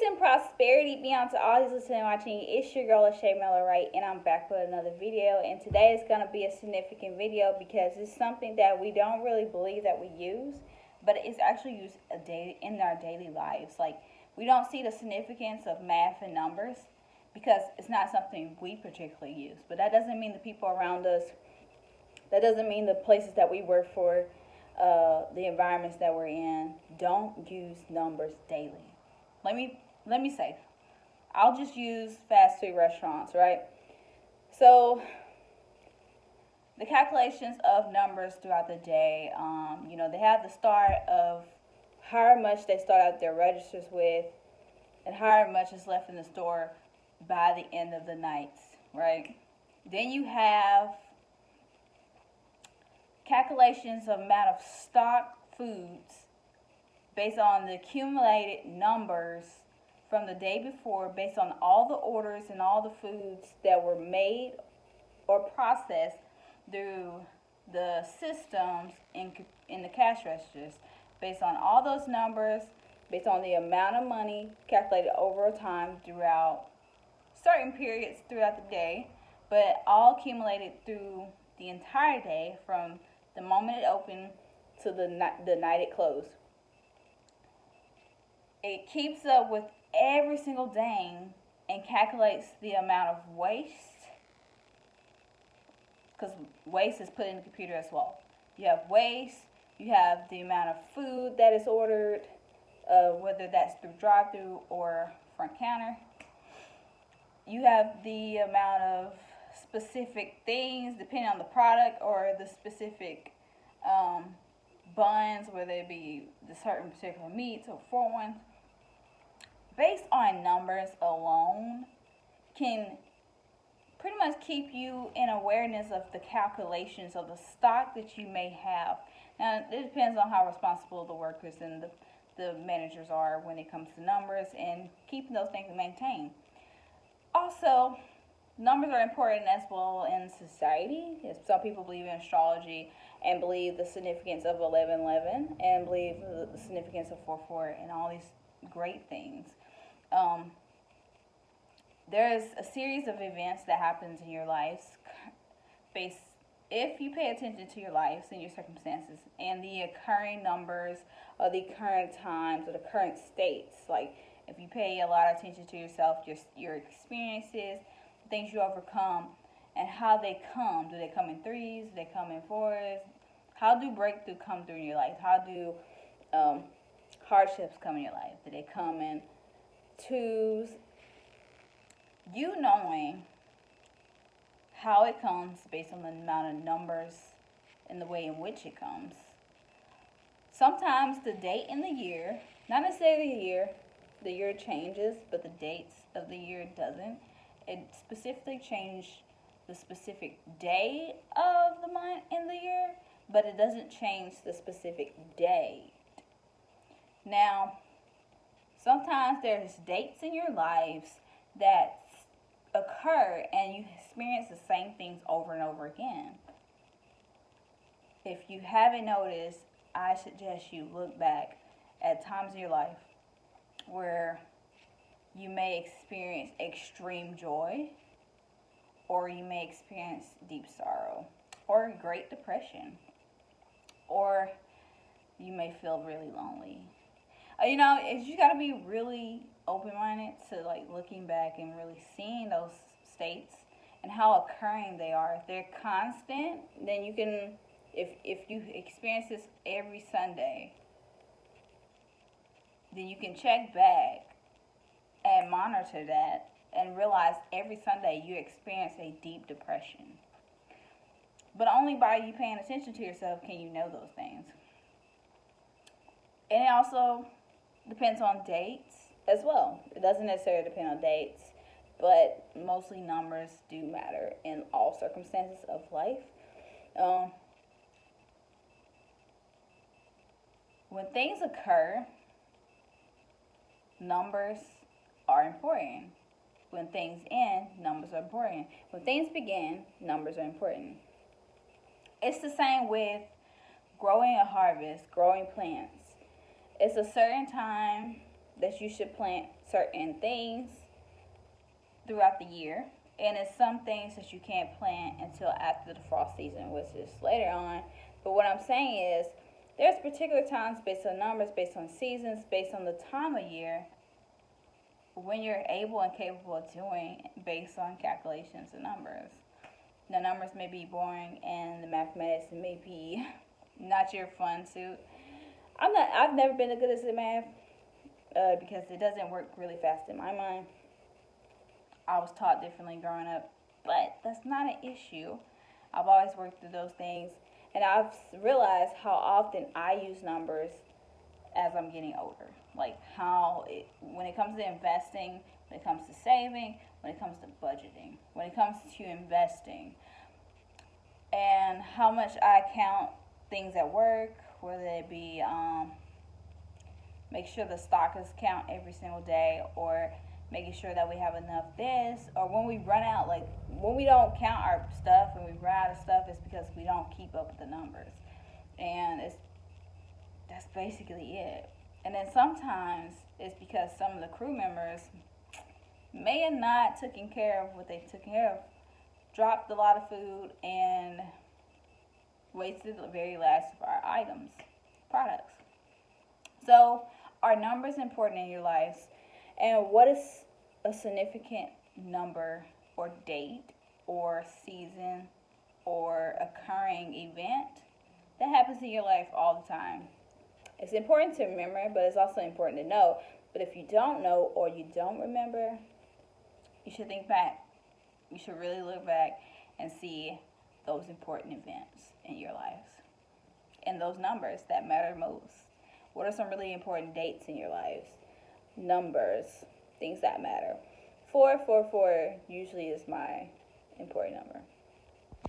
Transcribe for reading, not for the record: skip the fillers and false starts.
and prosperity be unto all who's listening and watching. It's your girl, Shay Miller Wright, and I'm back with another video. And today is going to be a significant video because it's something that we don't really believe that we use, but it's actually used in our daily lives. Like, we don't see the significance of math and numbers because it's not something we particularly use. But that doesn't mean the people around us, that doesn't mean the places that we work for, the environments that we're in, don't use numbers daily. Let me say, I'll just use fast food restaurants, right? So the calculations of numbers throughout the day, they have the start of how much they start out their registers with and how much is left in the store by the end of the night, right? Then you have calculations of amount of stock foods based on the accumulated numbers from the day before, based on all the orders and all the foods that were made or processed through the systems in the cash registers, based on all those numbers, based on the amount of money calculated over time throughout certain periods throughout the day, but all accumulated through the entire day from the moment it opened to the night it closed. It keeps up with every single thing and calculates the amount of waste, because waste is put in the computer as well. You have waste, you have the amount of food that is ordered, whether that's through drive-through or front counter. You have the amount of specific things depending on the product or the specific buns, whether it be the certain particular meats or foreign ones. Based on numbers alone can pretty much keep you in awareness of the calculations of the stock that you may have. Now, it depends on how responsible the workers and the managers are when it comes to numbers and keeping those things maintained. Also, numbers are important as well in society. Some people believe in astrology and believe the significance of 1111 and believe the significance of 44 and all these great things. There's a series of events that happens in your lives if you pay attention to your lives and your circumstances and the occurring numbers or the current times or the current states. Like, if you pay a lot of attention to yourself, your experiences, things you overcome, and how they come. Do they come in threes? Do they come in fours? How do breakthrough come through in your life? How do hardships come in your life? Do they come in twos? You knowing how it comes based on the amount of numbers and the way in which it comes. Sometimes the date in the year, not necessarily the year changes, but the dates of the year doesn't. It specifically changed the specific day of the month in the year, but it doesn't change the specific date. Now, sometimes there's dates in your lives that occur and you experience the same things over and over again. If you haven't noticed, I suggest you look back at times in your life where you may experience extreme joy, or you may experience deep sorrow, or great depression, or you may feel really lonely. You got to be really open-minded to looking back and really seeing those states and how occurring they are. If they're constant, then you can, if you experience this every Sunday, then you can check back and monitor that and realize every Sunday you experience a deep depression. But only by you paying attention to yourself can you know those things. And it also depends on dates as well. It doesn't necessarily depend on dates, but mostly numbers do matter in all circumstances of life. When things occur, numbers are important. When things end, numbers are important. When things begin, numbers are important. It's the same with growing a harvest, growing plants. It's a certain time that you should plant certain things throughout the year, and it's some things that you can't plant until after the frost season, which is later on. But what I'm saying is, there's particular times based on numbers, based on seasons, based on the time of year, when you're able and capable of doing based on calculations and numbers. The numbers may be boring and the mathematics may be not your fun suit. I've never been as good as the math because it doesn't work really fast in my mind. I was taught differently growing up, but that's not an issue. I've always worked through those things, and I've realized how often I use numbers as I'm getting older. Like when it comes to investing, when it comes to saving, when it comes to budgeting, when it comes to investing, and how much I count things at work, whether it be make sure the stock is count every single day, or making sure that we have enough this, or when we run out, like when we don't count our stuff and we run out of stuff, it's because we don't keep up with the numbers, and that's basically it. And then sometimes it's because some of the crew members may have not taken care of what they took care of, dropped a lot of food, and wasted the very last of our items, products. So, are numbers important in your lives? And what is a significant number or date or season or occurring event that happens in your life all the time? It's important to remember, but it's also important to know. But if you don't know or you don't remember, you should think back. You should really look back and see those important events in your lives and those numbers that matter most. What are some really important dates in your lives? Numbers, things that matter. 444 usually is my important number.